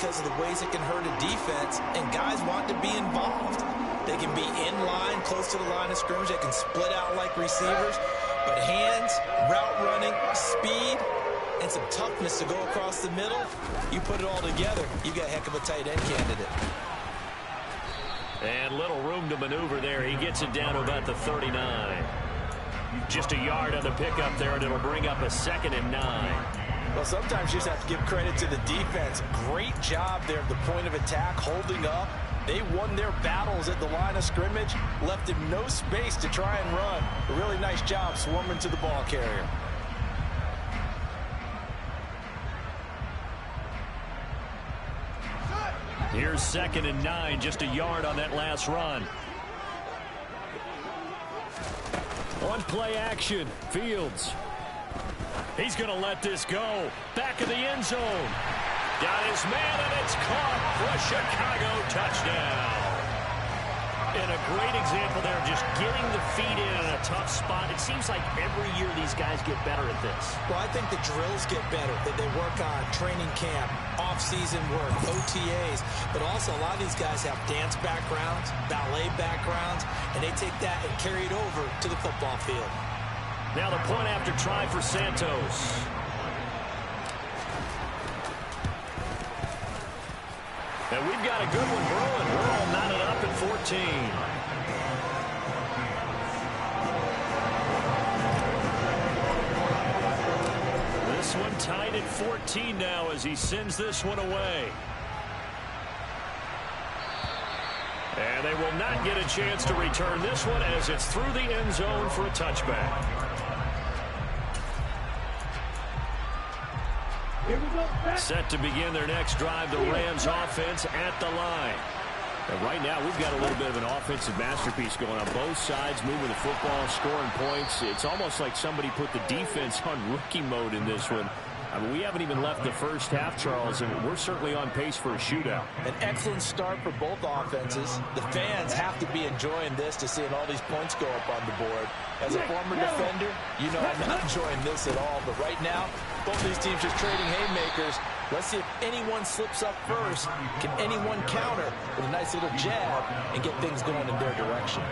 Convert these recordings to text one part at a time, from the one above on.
because of the ways it can hurt a defense, and guys want to be involved. They can be in line, close to the line of scrimmage. They can split out like receivers. But hands, route running, speed, and some toughness to go across the middle, you put it all together, you got a heck of a tight end candidate. And little room to maneuver there. He gets it down to about the 39. Just a yard on the pickup there, and it'll bring up a 2nd and 9. Well, sometimes you just have to give credit to the defense. Great job there at the point of attack, holding up. They won their battles at the line of scrimmage, left him no space to try and run. A really nice job swarming to the ball carrier. Here's 2nd and 9, just a yard on that last run. On play action, Fields. He's going to let this go. Back of the end zone. Got his man, and it's caught for a Chicago touchdown. And a great example there of just getting the feet in a tough spot. It seems like every year these guys get better at this. Well, I think the drills get better, that they work on training camp, off-season work, OTAs. But also, a lot of these guys have dance backgrounds, ballet backgrounds, and they take that and carry it over to the football field. Now the point after try for Santos. And we've got a good one brewing. We're all knotted up at 14. This one tied at 14 now as he sends this one away. And they will not get a chance to return this one as it's through the end zone for a touchback. Set to begin their next drive, the Rams offense at the line. And right now, we've got a little bit of an offensive masterpiece going on both sides, moving the football, scoring points. It's almost like somebody put the defense on rookie mode in this one. I mean, we haven't even left the first half, Charles, and we're certainly on pace for a shootout. An excellent start for both offenses. The fans have to be enjoying this to seeing all these points go up on the board. As a former defender, you know I'm not enjoying this at all. But right now, both these teams just trading haymakers. Let's see if anyone slips up first. Can anyone counter with a nice little jab and get things going in their direction?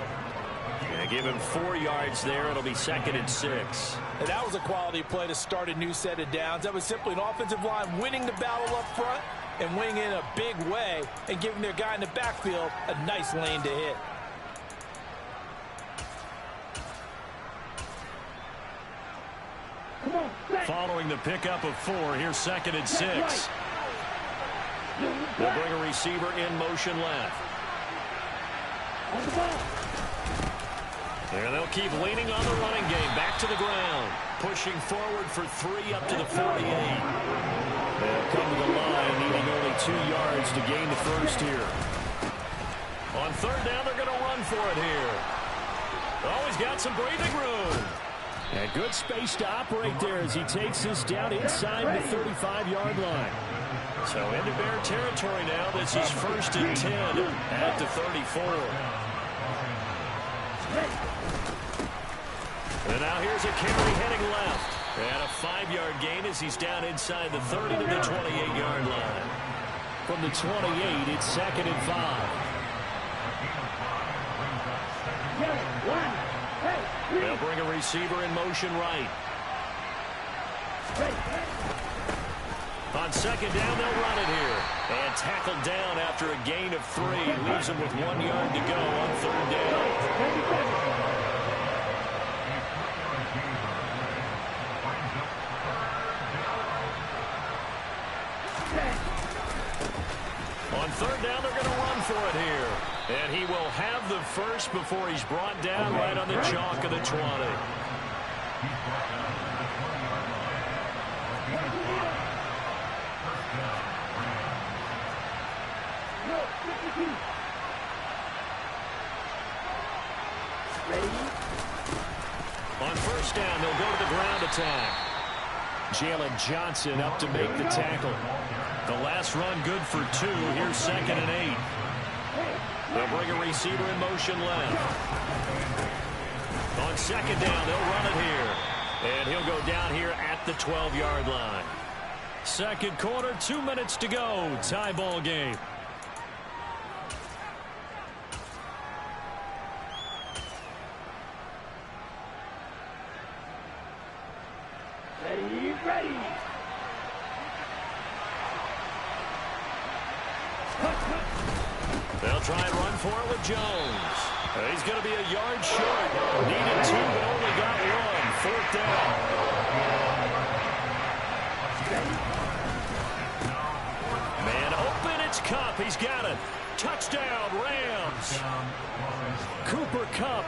Yeah, give him 4 yards there. It'll be 2nd and 6. And that was a quality play to start a new set of downs. That was simply an offensive line winning the battle up front and winning in a big way and giving their guy in the backfield a nice lane to hit. Following the pickup of 4, here's 2nd and 6. They'll bring a receiver in motion left. And they'll keep leaning on the running game. Back to the ground. Pushing forward for 3 up to the 48. They'll come to the line, needing only 2 yards to gain the first here. On 3rd down, they're going to run for it here. Always got some breathing room. And good space to operate there as he takes this down inside the 35-yard line. So into Bear territory now. This is 1st and 10 at the 34. And now here's a carry heading left. And a 5-yard gain as he's down inside the 30 to the 28-yard line. From the 28, it's 2nd and 5. They'll bring a receiver in motion right. On 2nd down, they'll run it here. And tackled down after a gain of 3. Leaves them with 1 yard to go on 3rd down. On 3rd down, they're going to run for it here. And he will have the first before he's brought down right on the chalk of the 20. On 1st down, they'll go to the ground attack. Jalen Johnson up to make the tackle. The last run good for 2. Here's 2nd and 8. They'll bring a receiver in motion left. On 2nd down, they'll run it here. And he'll go down here at the 12-yard line. Second quarter, 2 minutes to go. Tie ball game. Ready. They'll try and run for it with Jones. He's going to be a yard short. Needed 2, but only got 1. Fourth down. Man open, it's Kupp. He's got it. Touchdown, Rams. Cooper Kupp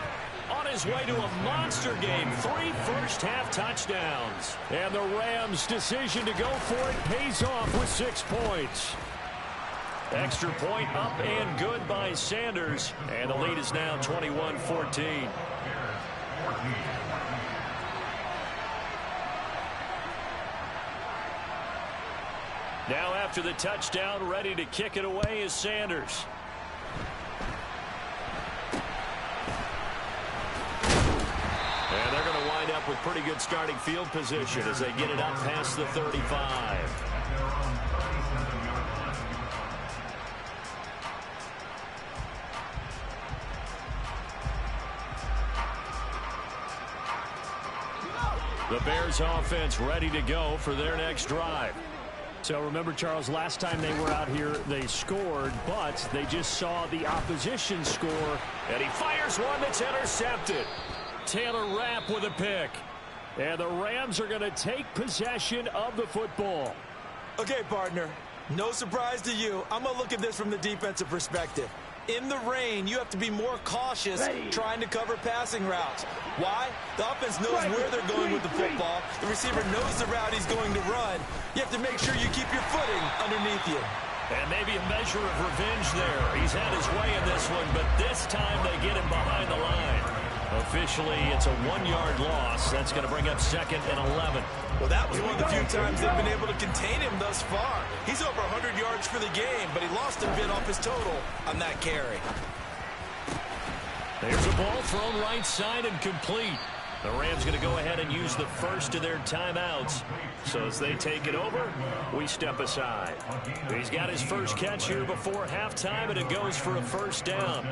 on his way to a monster game. 3 first-half touchdowns. And the Rams' decision to go for it pays off with 6 points. Extra point up and good by Sanders. And the lead is now 21-14. Now after the touchdown, ready to kick it away is Sanders. And they're going to wind up with pretty good starting field position as they get it up past the 35. The Bears offense ready to go for their next drive. So remember, Charles, last time they were out here, they scored, but they just saw the opposition score. And he fires one that's intercepted. Taylor Rapp with a pick. And the Rams are going to take possession of the football. Okay, partner, no surprise to you. I'm going to look at this from the defensive perspective. In the rain, you have to be more cautious trying to cover passing routes. Why? The offense knows where they're going with the football. The receiver knows the route he's going to run. You have to make sure you keep your footing underneath you. And maybe a measure of revenge there. He's had his way in this one, but this time they get him behind the line. Officially, it's a 1-yard loss. That's going to bring up 2nd and 11. Well, that was one of the few times they've been able to contain him thus far. He's over 100 yards for the game, but he lost a bit off his total on that carry. There's a ball thrown right side and complete. The Rams going to go ahead and use the first of their timeouts. So as they take it over, we step aside. He's got his first catch here before halftime, and it goes for a first down.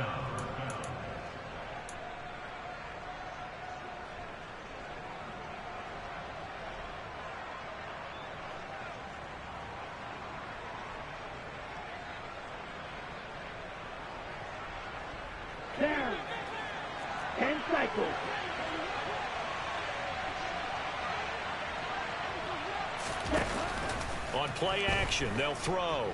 Down. 10 cycles. On play action, they'll throw.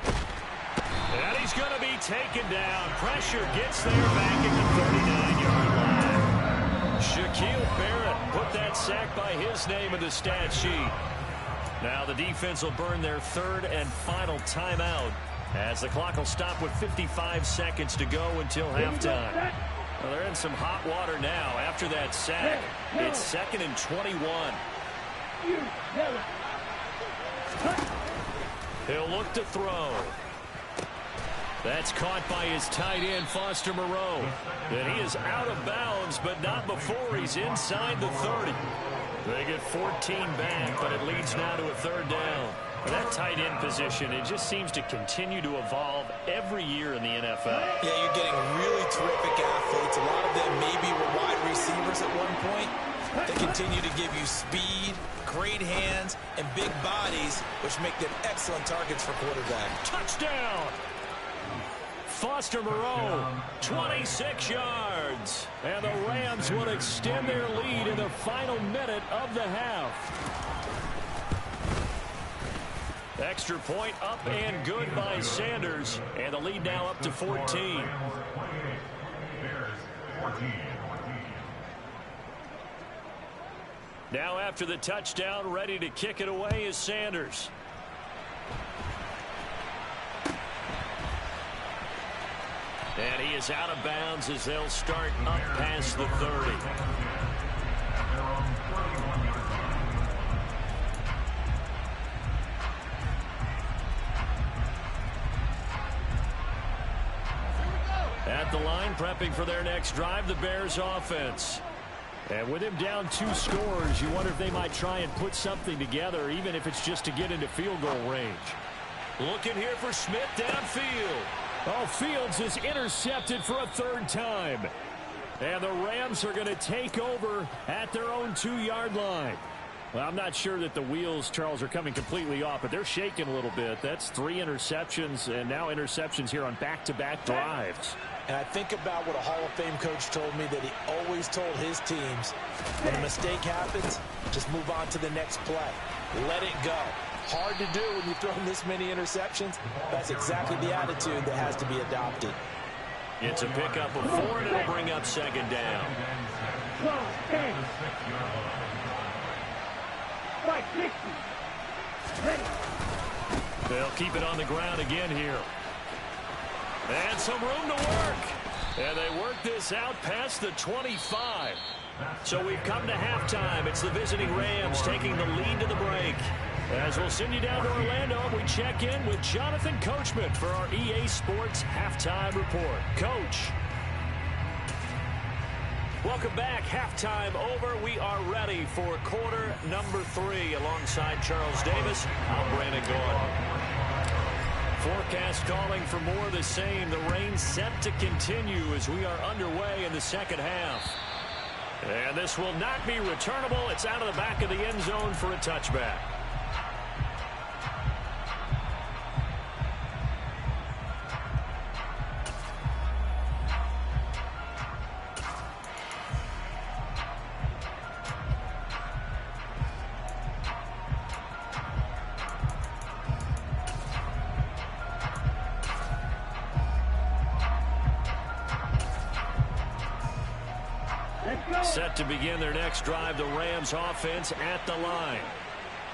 And he's going to be taken down. Pressure gets there back at the 39-yard line. Shaquille Barrett put that sack by his name in the stat sheet. Now the defense will burn their 3rd and final timeout, as the clock will stop with 55 seconds to go until halftime. Well, they're in some hot water now after that sack. It's 2nd and 21. He'll look to throw. That's caught by his tight end, Foster Moreau. And he is out of bounds, but not before he's inside the 30. They get 14 back, but it leads now to a 3rd down. That tight end position, it just seems to continue to evolve every year in the NFL. Yeah, you're getting really terrific athletes. A lot of them maybe were wide receivers at one point. They continue to give you speed, great hands, and big bodies, which make them excellent targets for quarterbacks. Touchdown! Foster Moreau, 26 yards. And the Rams will extend their lead in the final minute of the half. Extra point up and good by Sanders. And the lead now up to 14. Now after the touchdown, ready to kick it away is Sanders. And he is out of bounds as they'll start up past the 30. At the line, prepping for their next drive, the Bears offense. And with him down 2 scores, you wonder if they might try and put something together, even if it's just to get into field goal range. Looking here for Smith downfield. Oh, Fields is intercepted for a 3rd time. And the Rams are going to take over at their own 2-yard line. Well, I'm not sure that the wheels, Charles, are coming completely off, but they're shaking a little bit. That's 3 interceptions and now interceptions here on back-to-back drives. And I think about what a Hall of Fame coach told me that he always told his teams, when a mistake happens, just move on to the next play. Let it go. Hard to do when you've thrown this many interceptions. That's exactly the attitude that has to be adopted. It's a pickup of 4, and it'll bring up 2nd down. 560. Ready. They'll keep it on the ground again here. And some room to work. And they work this out past the 25. So we've come to halftime. It's the visiting Rams taking the lead to the break. As we'll send you down to Orlando, we check in with Jonathan Coachman for our EA Sports Halftime Report. Coach. Welcome back. Halftime over. We are ready for quarter number 3. Alongside Charles Davis, I'm Brandon Gaudin. Forecast calling for more of the same. The rain set to continue as we are underway in the 2nd half. And this will not be returnable. It's out of the back of the end zone for a touchback. Set to begin their next drive, the Rams offense at the line.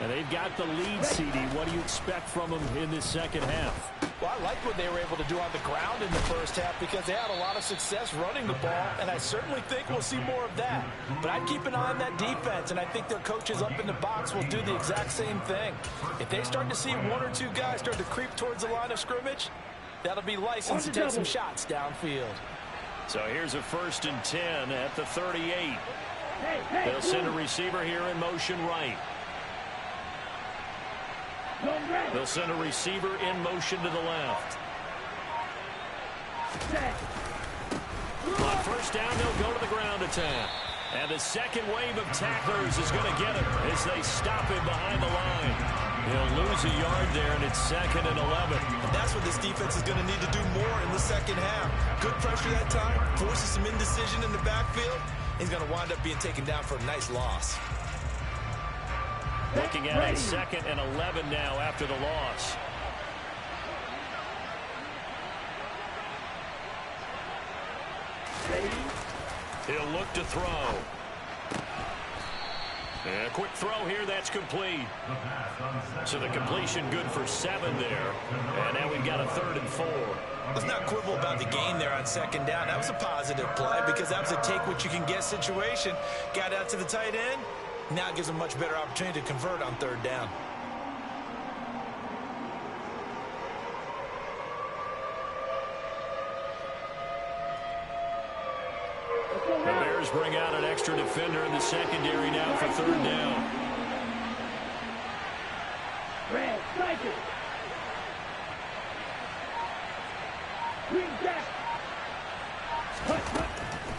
And they've got the lead, CD. What do you expect from them in this 2nd half? Well, I liked what they were able to do on the ground in the 1st half because they had a lot of success running the ball, and I certainly think we'll see more of that. But I'd keep an eye on that defense, and I think their coaches up in the box will do the exact same thing. If they start to see 1 or 2 guys start to creep towards the line of scrimmage, that'll be license to take some shots downfield. So here's a 1st and 10 at the 38. They'll send a receiver here in motion right. They'll send a receiver in motion to the left. On 1st down, they'll go to the ground attack. And the 2nd wave of tacklers is going to get him as they stop him behind the line. He'll lose a yard there, and it's 2nd and 11. And that's what this defense is going to need to do more in the 2nd half. Good pressure that time, forces some indecision in the backfield. He's going to wind up being taken down for a nice loss. Looking at a 2nd and 11 now after the loss. He'll look to throw. And a quick throw here, that's complete. So the completion good for 7 there. And now we've got a 3rd and 4. Let's not quibble about the gain there on 2nd down. That was a positive play because that was a take-what-you-can-get situation. Got out to the tight end. Now it gives them a much better opportunity to convert on 3rd down. The Bears bring out an extra defender in the secondary now for 3rd down. Red, strike it. Green back.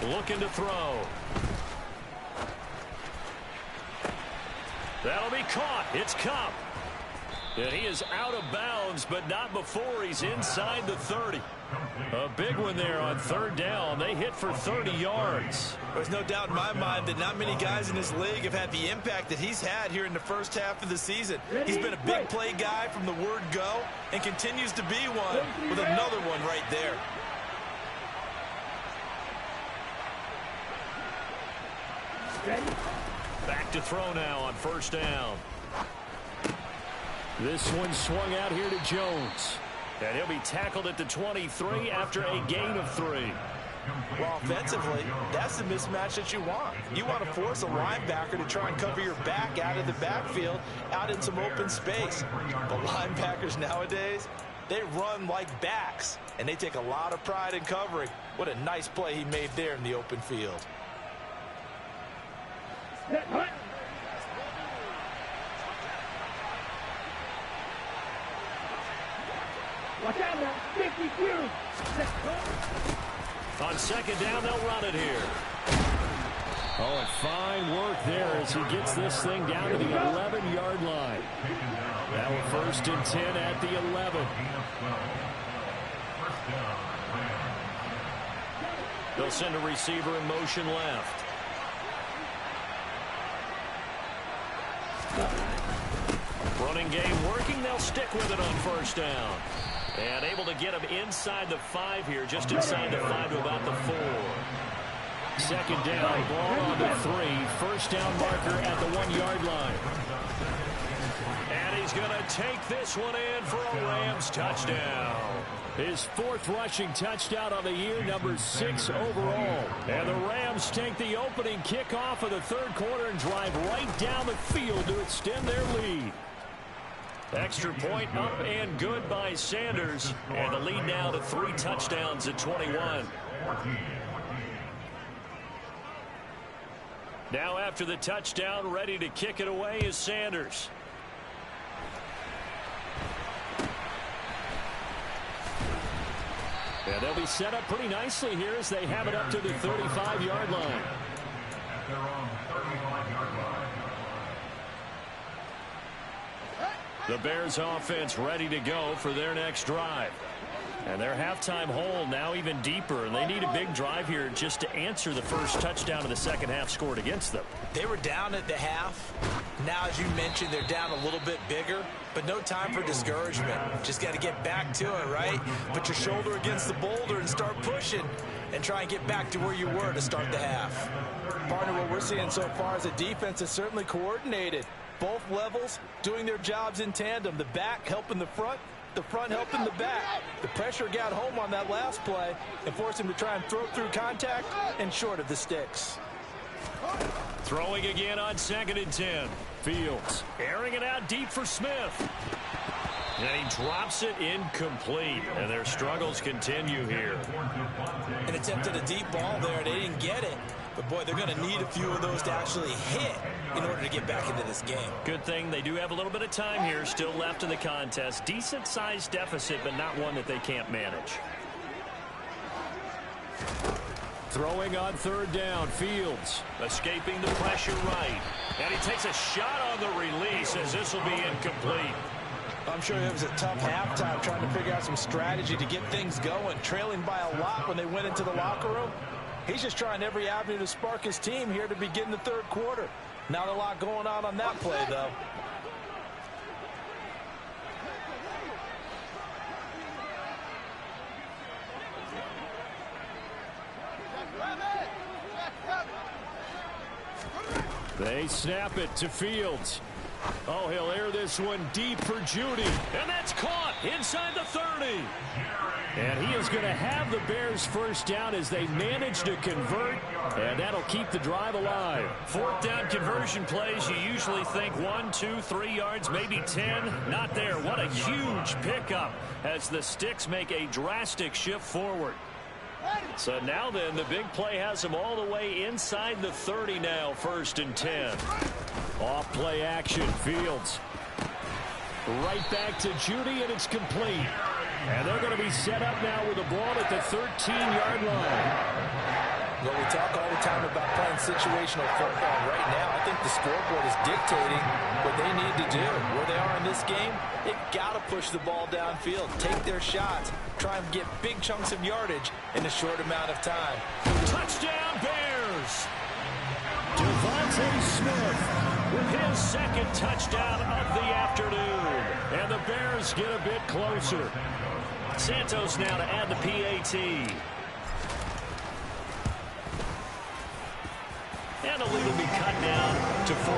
Looking to throw. That'll be caught. It's Kupp. And he is out of bounds, but not before he's inside the 30. A big one there on 3rd down. They hit for 30 yards. There's no doubt in my mind that not many guys in this league have had the impact that he's had here in the 1st half of the season. He's been a big play guy from the word go and continues to be one with another one right there. Back to throw now on 1st down. This one swung out here to Jones. And he'll be tackled at the 23 after a gain of 3. Well, offensively, that's the mismatch that you want. You want to force a linebacker to try and cover your back out of the backfield, out in some open space. But linebackers nowadays, they run like backs, and they take a lot of pride in covering. What a nice play he made there in the open field. Set hunt. Watch out now. 52. Set hunt. On second down, they'll run it here. Oh, and fine work there as he gets this thing down to the 11-yard line. Now we're 1st and 10 at the 11. They'll send a receiver in motion left. Running game working. They'll stick with it on 1st down. And able to get him inside the 5 here, just inside the 5 to about the 4. 2nd down, ball on the 3. 1st down marker at the 1-yard line. And he's going to take this one in for a Rams touchdown. His 4th rushing touchdown of the year, number 6 overall. And the Rams take the opening kickoff of the 3rd quarter and drive right down the field to extend their lead. Extra point up and good by Sanders. And the lead now to 3 touchdowns at 21. Now after the touchdown, ready to kick it away is Sanders. And they'll be set up pretty nicely here as they have it up to the 35-yard line. The Bears offense ready to go for their next drive. And their halftime hole now even deeper, and they need a big drive here just to answer the first touchdown of the second half scored against them. They were down at the half. Now, as you mentioned, they're down a little bit bigger, but no time for discouragement. Just got to get back to it, right? Put your shoulder against the boulder and start pushing and try and get back to where you were to start the half. Partner, what we're seeing so far is a defense is certainly coordinated. Both levels doing their jobs in tandem. The back helping the front helping the back. The pressure got home on that last play and forced him to try and throw through contact and short of the sticks. Throwing again on 2nd and 10. Fields airing it out deep for Smith. And he drops it incomplete. And their struggles continue here. An attempt at a deep ball there. They didn't get it. But, boy, they're going to need a few of those to actually hit in order to get back into this game. Good thing they do have a little bit of time here still left in the contest. Decent-sized deficit, but not one that they can't manage. Throwing on 3rd down, Fields escaping the pressure right. And he takes a shot on the release as this will be incomplete. I'm sure it was a tough halftime trying to figure out some strategy to get things going, trailing by a lot when they went into the locker room. He's just trying every avenue to spark his team here to begin the 3rd quarter. Not a lot going on that play, though. They snap it to Fields. Oh, he'll air this one deep for Judy. And that's caught inside the 30. And he is going to have the Bears 1st down as they manage to convert. And that'll keep the drive alive. 4th down conversion plays, you usually think 1, 2, 3 yards, maybe 10. Not there. What a huge pickup as the sticks make a drastic shift forward. So now then, the big play has them all the way inside the 30 now, 1st and 10. Off play action, Fields. Right back to Judy, and it's complete. And they're going to be set up now with the ball at the 13-yard line. Well, we talk all the time about playing situational football. Right now, I think the scoreboard is dictating what they need to do. Where they are in this game, they've got to push the ball downfield, take their shots, try and get big chunks of yardage in a short amount of time. Touchdown, Bears! Devontae Smith with his 2nd touchdown of the afternoon. And the Bears get a bit closer. Santos now to add the PAT. And the lead will be cut down to 14.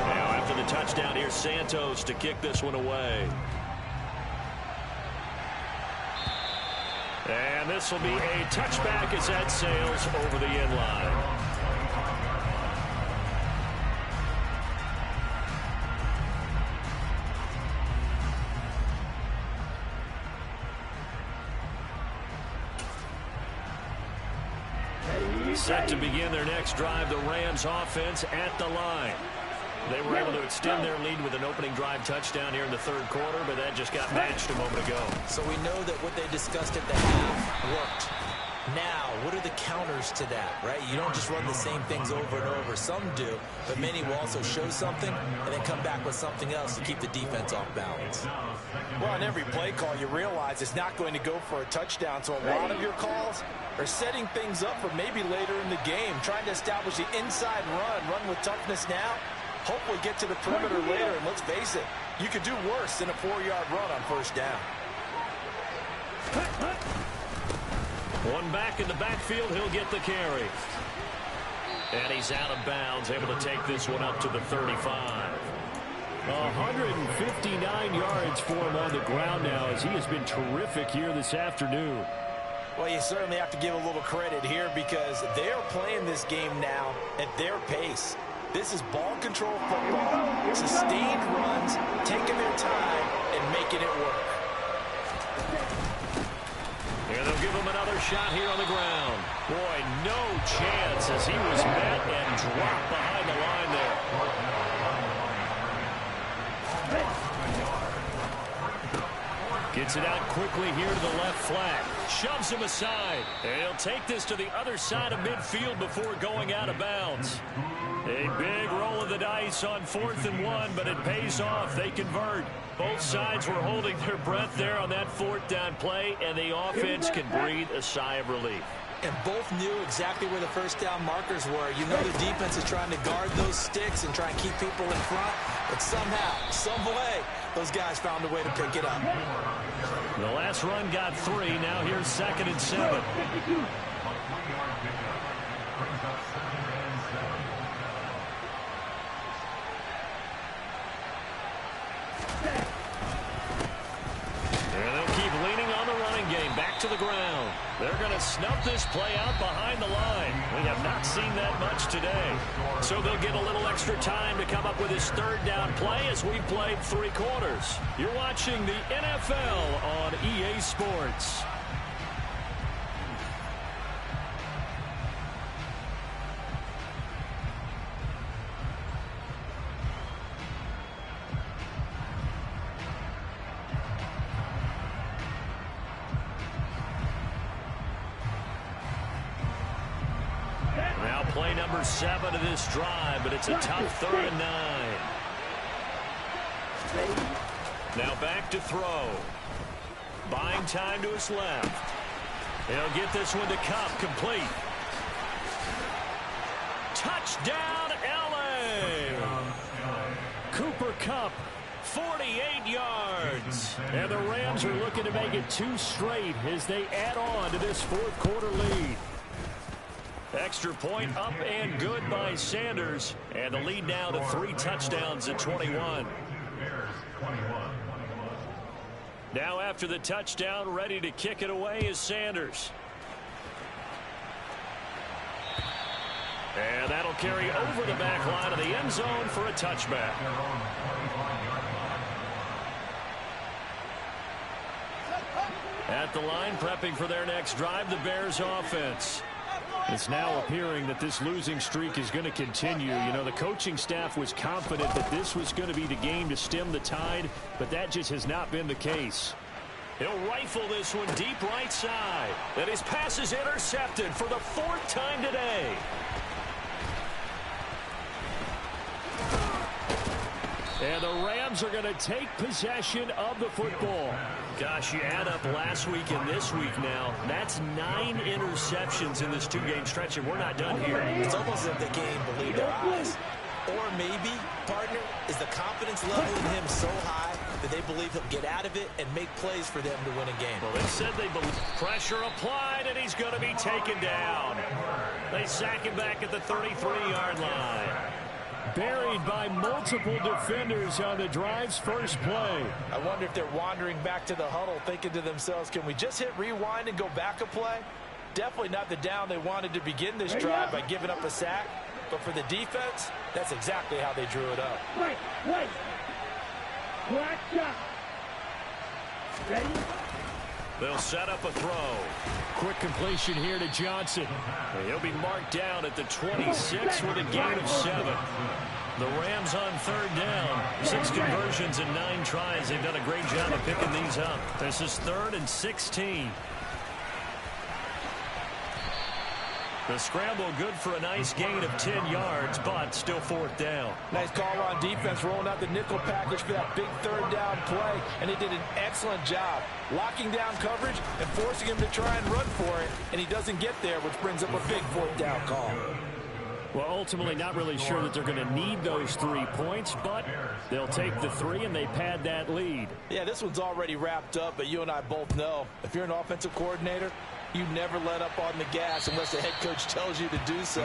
Now after the touchdown, here's Santos to kick this one away. And this will be a touchback as that sails over the end line. Set to begin their next drive, the Rams offense at the line. They were able to extend their lead with an opening drive touchdown here in the third quarter, but that just got matched a moment ago. So we know that what they discussed at the half worked. Now, what are the counters to that, right? You don't just run the same things over and over. Some do, but many will also show something and then come back with something else to keep the defense off balance. Well, on every play call, you realize it's not going to go for a touchdown, so a lot of your calls are setting things up for maybe later in the game, trying to establish the inside run with toughness now, hopefully get to the perimeter later, and let's face it, you could do worse than a 4-yard run on first down. One back in the backfield, he'll get the carry. And he's out of bounds, able to take this one up to the 35. 159 yards for him on the ground now, as he has been terrific here this afternoon. Well, you certainly have to give a little credit here because they're playing this game now at their pace. This is ball control football, sustained runs, taking their time and making it work. And they'll give him another shot here on the ground. Boy, no chance as he was met and dropped behind the line there. Gets it out quickly here to the left flat. Shoves him aside. And he'll take this to the other side of midfield before going out of bounds. A big roll of the dice on 4th and 1, but it pays off. They convert. Both sides were holding their breath there on that 4th down play, and the offense can breathe a sigh of relief. And both knew exactly where the first down markers were. You know the defense is trying to guard those sticks and try and keep people in front, but somehow, some way, those guys found a way to pick it up. The last run got 3. Now here's 2nd and 7. To the ground. They're going to snuff this play out behind the line. We have not seen that much today. So they'll get a little extra time to come up with his 3rd down play as we've played 3 quarters. You're watching the NFL on EA Sports. Play number 7 of this drive, but it's a tough 3rd and 9. Now back to throw. Buying time to his left. He'll get this one to Kupp, complete. Touchdown, LA! Cooper Kupp, 48 yards. And the Rams are looking to make it 2 straight as they add on to this 4th quarter lead. Extra point up and good by Sanders. And the lead now to 3 touchdowns at 21. Now after the touchdown, ready to kick it away is Sanders. And that'll carry over the back line of the end zone for a touchback. At the line, prepping for their next drive, the Bears offense. It's now appearing that this losing streak is going to continue. You know, the coaching staff was confident that this was going to be the game to stem the tide, but that just has not been the case. He'll rifle this one deep right side. And his pass is intercepted for the 4th time today. And the Rams are going to take possession of the football. Gosh, you add up last week and this week now. That's 9 interceptions in this 2-game stretch, and we're not done here. It's almost as if they can't even believe their eyes. Or maybe, partner, is the confidence level in him so high that they believe he'll get out of it and make plays for them to win a game. Well, they said they believe. Pressure applied, and he's going to be taken down. They sack him back at the 33-yard line. Buried by multiple defenders on the drive's first play. I wonder if they're wandering back to the huddle thinking to themselves, can we just hit rewind and go back a play? Definitely not the down they wanted to begin this drive by giving up a sack. But for the defense, that's exactly how they drew it up. Wait. Black shot. Ready? They'll set up a throw. Quick completion here to Johnson. He'll be marked down at the 26 with a gain of 7. The Rams on third down. 6 conversions and 9 tries. They've done a great job of picking these up. This is 3rd and 16. The scramble good for a nice gain of 10 yards, but still 4th down. Nice call on defense, rolling out the nickel package for that big 3rd down play, and they did an excellent job locking down coverage and forcing him to try and run for it, and he doesn't get there, which brings up a big 4th down call. Well, ultimately not really sure that they're going to need those 3 points, but they'll take the 3 and they pad that lead. Yeah, this one's already wrapped up, but you and I both know if you're an offensive coordinator, you never let up on the gas unless the head coach tells you to do so.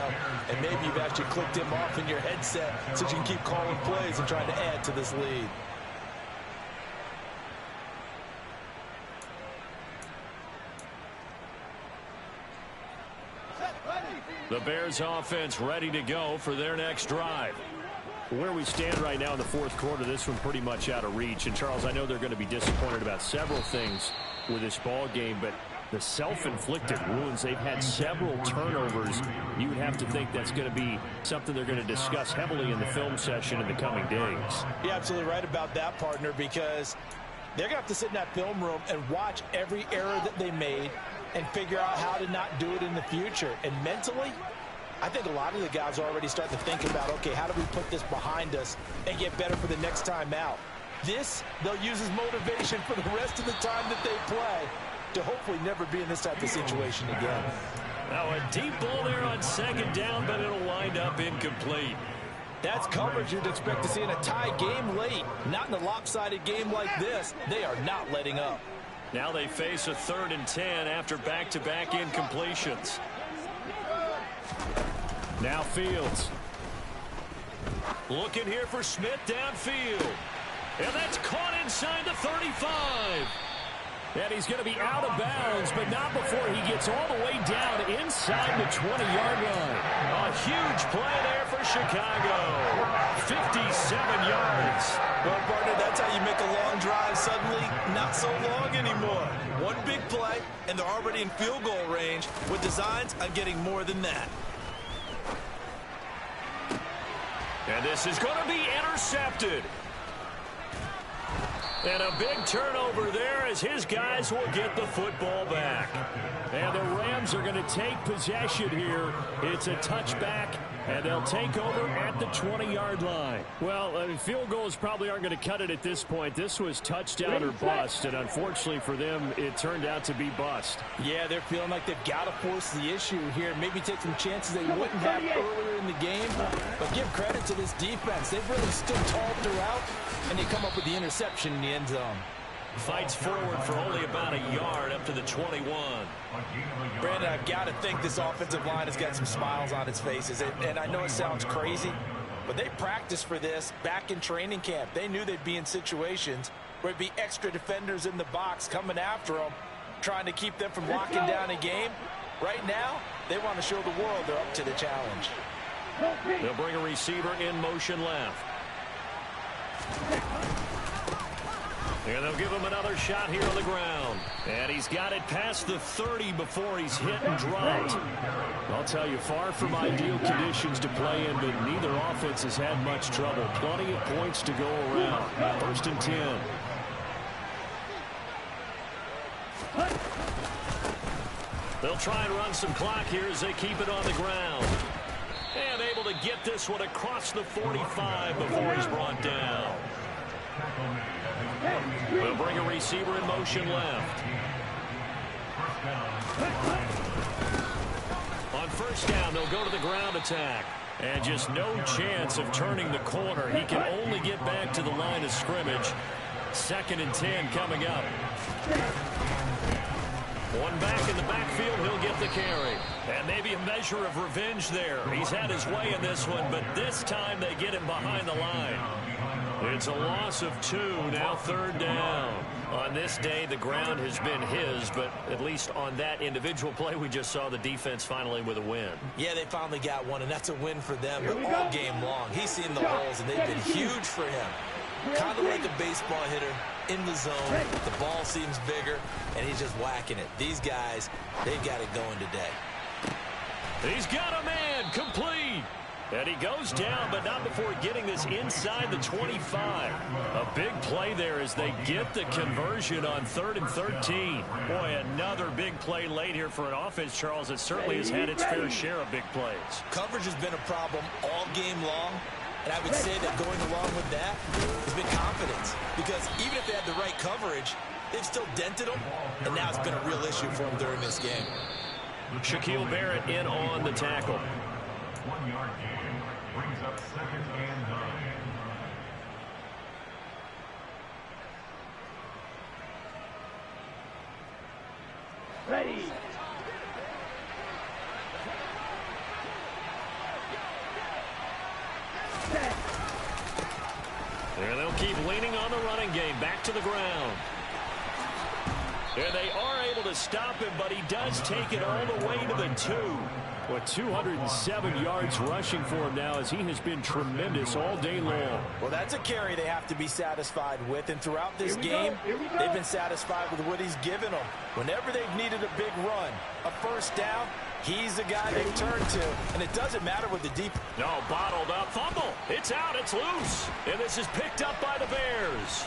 And maybe you've actually clicked him off in your headset so you can keep calling plays and trying to add to this lead. The Bears offense ready to go for their next drive. Where we stand right now in the 4th quarter, this one pretty much out of reach. And, Charles, I know they're going to be disappointed about several things with this ball game, but the self-inflicted wounds, they've had several turnovers. You would have to think that's going to be something they're going to discuss heavily in the film session in the coming days. You're absolutely right about that, partner, because they're going to have to sit in that film room and watch every error that they made and figure out how to not do it in the future. And mentally, I think a lot of the guys are already starting to think about, okay, how do we put this behind us and get better for the next time out? This, they'll use as motivation for the rest of the time that they play to hopefully never be in this type of situation again. Now a deep ball there on 2nd down, but it'll wind up incomplete. That's coverage you'd expect to see in a tie game late. Not in a lopsided game like this. They are not letting up. Now they face a 3rd and 10 after back-to-back incompletions. Now Fields. Looking here for Smith downfield. And that's caught inside the 35. And he's going to be out of bounds, but not before he gets all the way down inside the 20-yard line. A huge play there for Chicago. 57 yards. Well, partner, that's how you make a long drive suddenly not so long anymore. One big play, and they're already in field goal range with designs on getting more than that. And this is going to be intercepted. And a big turnover there as his guys will get the football back. And the Rams are going to take possession here. It's a touchback, and they'll take over at the 20-yard line. Well, field goals probably aren't going to cut it at this point. This was touchdown or bust, and unfortunately for them, it turned out to be bust. Yeah, they're feeling like they've got to force the issue here. Maybe take some chances they wouldn't have earlier in the game. But give credit to this defense. They've really stood tall throughout, and they come up with the interception in the end zone. Fights forward for only about a yard up to the 21. Brandon, I've got to think this offensive line has got some smiles on its faces. And I know it sounds crazy, but they practiced for this back in training camp. They knew they'd be in situations where it'd be extra defenders in the box coming after them, trying to keep them from locking down a game. Right now, they want to show the world they're up to the challenge. They'll bring a receiver in motion left. And they'll give him another shot here on the ground. And he's got it past the 30 before he's hit and dropped. I'll tell you, far from ideal conditions to play in, but neither offense has had much trouble. Plenty of points to go around. 1st and 10. They'll try and run some clock here as they keep it on the ground. And able to get this one across the 45 before he's brought down. We'll bring a receiver in motion left. On 1st down, they'll go to the ground attack. And just no chance of turning the corner. He can only get back to the line of scrimmage. 2nd and 10 coming up. One back in the backfield, he'll get the carry. And maybe a measure of revenge there. He's had his way in this one, but this time they get him behind the line. It's a loss of 2, now 3rd down. On this day, the ground has been his, but at least on that individual play, we just saw the defense finally with a win. Yeah, they finally got one, and that's a win for them, but all game long. He's seen the holes, and they've been huge for him. Kind of like a baseball hitter. in the zone. The ball seems bigger, and he's just whacking it. These guys, they've got it going today. He's got a man, complete. And he goes down, but not before getting this inside the 25. A big play there as they get the conversion on 3rd and 13. Boy, another big play late here for an offense, Charles, that certainly has had its fair share of big plays. Coverage has been a problem all game long, and I would say that going along with that has been confidence. Because even if they had the right coverage, they've still dented them, and now it's been a real issue for them during this game. Shaquille Barrett in on the tackle. 1 yard gain. Brings up 2nd and 9. Ready. Set. There they'll keep leaning on the running game. Back to the ground. And they are able to stop him, but he does take it all the way to the 2. With 207 yards rushing for him now as he has been tremendous all day long. Well, that's a carry they have to be satisfied with. And throughout this game, they've been satisfied with what he's given them. Whenever they've needed a big run, a first down, he's the guy they've turned to. And it doesn't matter with the deep. No, bottled up. Fumble. It's out. It's loose. And this is picked up by the Bears.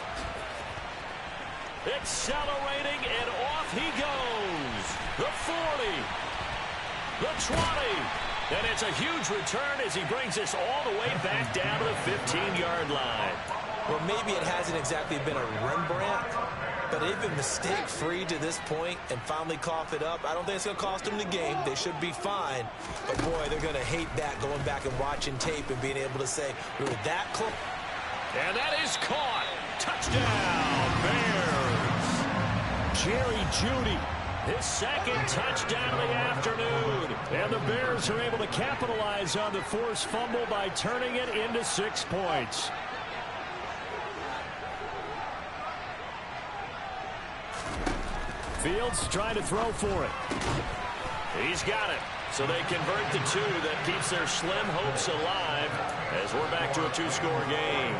Accelerating, and off he goes. The 40. The 20. And it's a huge return as he brings us all the way back down to the 15-yard line. Well, maybe it hasn't exactly been a Rembrandt, but they've been mistake-free to this point and finally cough it up. I don't think it's going to cost them the game. They should be fine. But, boy, they're going to hate that, going back and watching tape and being able to say, we were that close. And that is caught. Touchdown, Bears. Jerry Jeudy, his 2nd touchdown of the afternoon. And the Bears are able to capitalize on the forced fumble by turning it into 6 points. Fields trying to throw for it. He's got it. So they convert the 2. That keeps their slim hopes alive as we're back to a 2-score game.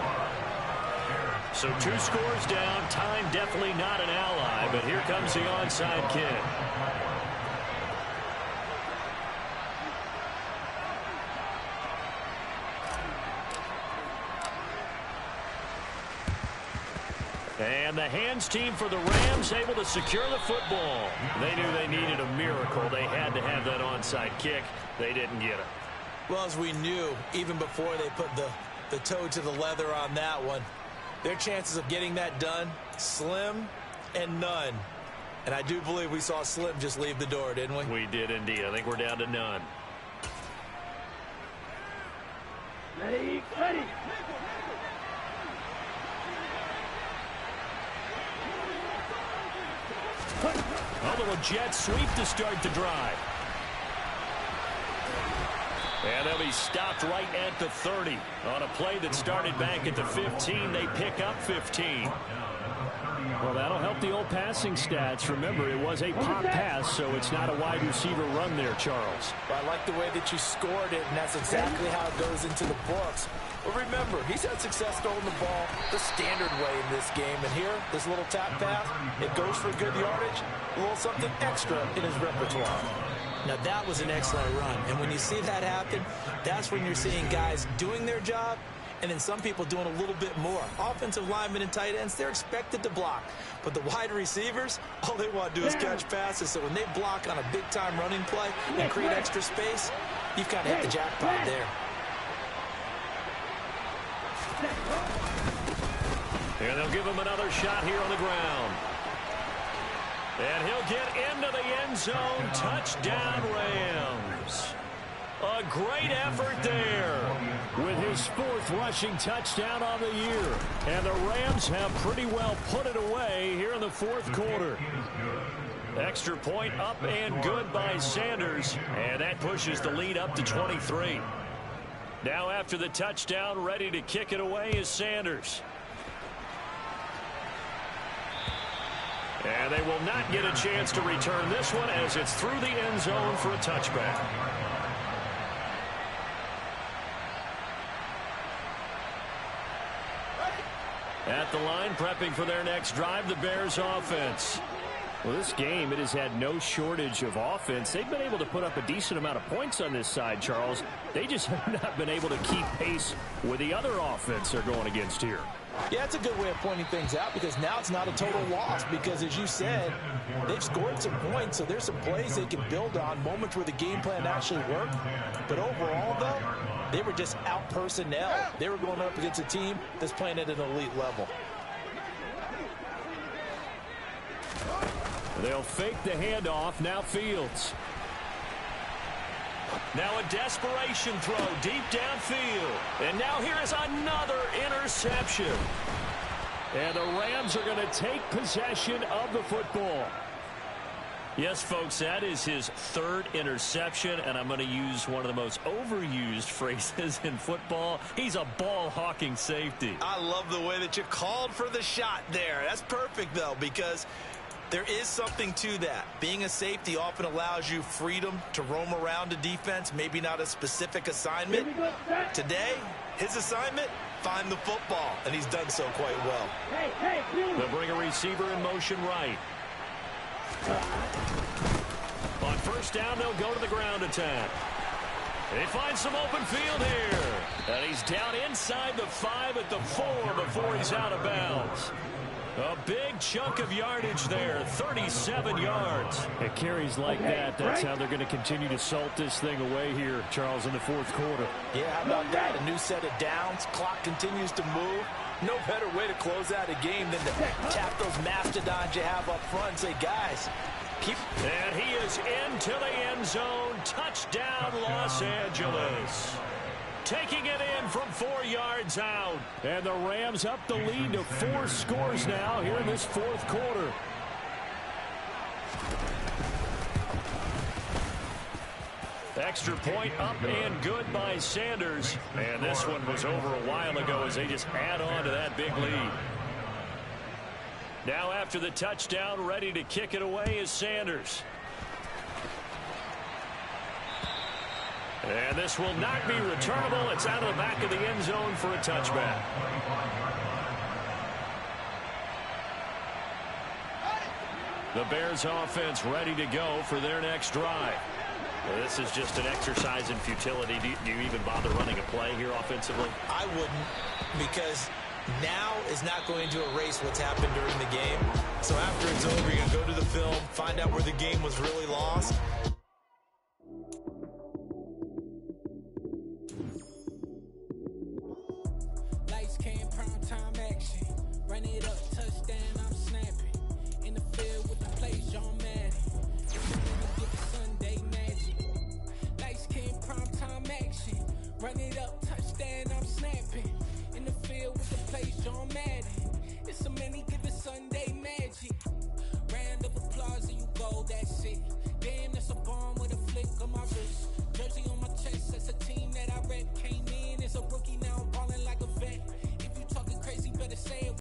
So 2 scores down. Time definitely not an ally, but here comes the onside kick. And the hands team for the Rams able to secure the football. They knew they needed a miracle. They had to have that onside kick. They didn't get it. Well, as we knew, even before they put the toe to the leather on that one, their chances of getting that done, slim and none. And I do believe we saw Slim just leave the door, didn't we? We did indeed. I think we're down to none. Ready. Ready. Although a jet sweep to start the drive. And they'll be stopped right at the 30. On a play that started back at the 15, they pick up 15. Well, that'll help the old passing stats. Remember, it was a pop pass, so it's not a wide receiver run there, Charles. Well, I like the way that you scored it, and that's exactly how it goes into the books. But remember, he's had success throwing the ball the standard way in this game. And here, this little tap pass, it goes for good yardage, a little something extra in his repertoire. Now, that was an excellent run. And when you see that happen, that's when you're seeing guys doing their job and then some people doing a little bit more. Offensive linemen and tight ends, they're expected to block. But the wide receivers, all they want to do is catch passes. So when they block on a big-time running play and create extra space, you've kind of hit the jackpot there. And they'll give him another shot here on the ground. And he'll get into the end zone. Touchdown, Rams. A great effort there with his 4th rushing touchdown on the year. And the Rams have pretty well put it away here in the 4th quarter. Extra point up and good by Sanders. And that pushes the lead up to 23. Now after the touchdown, ready to kick it away is Sanders. And they will not get a chance to return this one as it's through the end zone for a touchback. At the line, prepping for their next drive, the Bears offense. Well, this game, it has had no shortage of offense. They've been able to put up a decent amount of points on this side, Charles. They just have not been able to keep pace with the other offense they're going against here. Yeah, it's a good way of pointing things out because now it's not a total loss because, as you said, they've scored some points, so there's some plays they can build on, moments where the game plan actually worked. But overall, though, they were just out-personnel. They were going up against a team that's playing at an elite level. They'll fake the handoff. Now Fields. Now a desperation throw deep downfield. And now here is another interception. And the Rams are going to take possession of the football. Yes, folks, that is his third interception, and I'm going to use one of the most overused phrases in football. He's a ball-hawking safety. I love the way that you called for the shot there. That's perfect, though, because there is something to that. Being a safety often allows you freedom to roam around a defense, maybe not a specific assignment. Today, his assignment, find the football, and he's done so quite well. They'll bring a receiver in motion right. On first down, they'll go to the ground attack. They find some open field here. And he's down inside the 5 at the 4 before he's out of bounds. A big chunk of yardage there, 37 yards. It carries like that. That's how they're going to continue to salt this thing away here, Charles, in the fourth quarter. Yeah, how about that? A new set of downs. Clock continues to move. No better way to close out a game than to tap those mastodons you have up front and say, guys, keep. And he is into the end zone. Touchdown, Los Angeles. Taking it in from 4 yards out. And the Rams up the lead to 4 scores now here in this fourth quarter. Extra point up and good by Sanders. And this one was over a while ago as they just add on to that big lead. Now after the touchdown, ready to kick it away is Sanders. And this will not be returnable. It's out of the back of the end zone for a touchback. The Bears offense ready to go for their next drive. Well, this is just an exercise in futility. Do you even bother running a play here offensively? I wouldn't, because now is not going to erase what's happened during the game. So after it's over, you're going to go to the film, find out where the game was really lost. Lights came, prime time action. Run it up, touchdown, I'm snapping. In the field with the play, John Madden. Sunday magic. Lights came, prime time action. Run it up, touchdown, I'm snapping. In the field with the play, John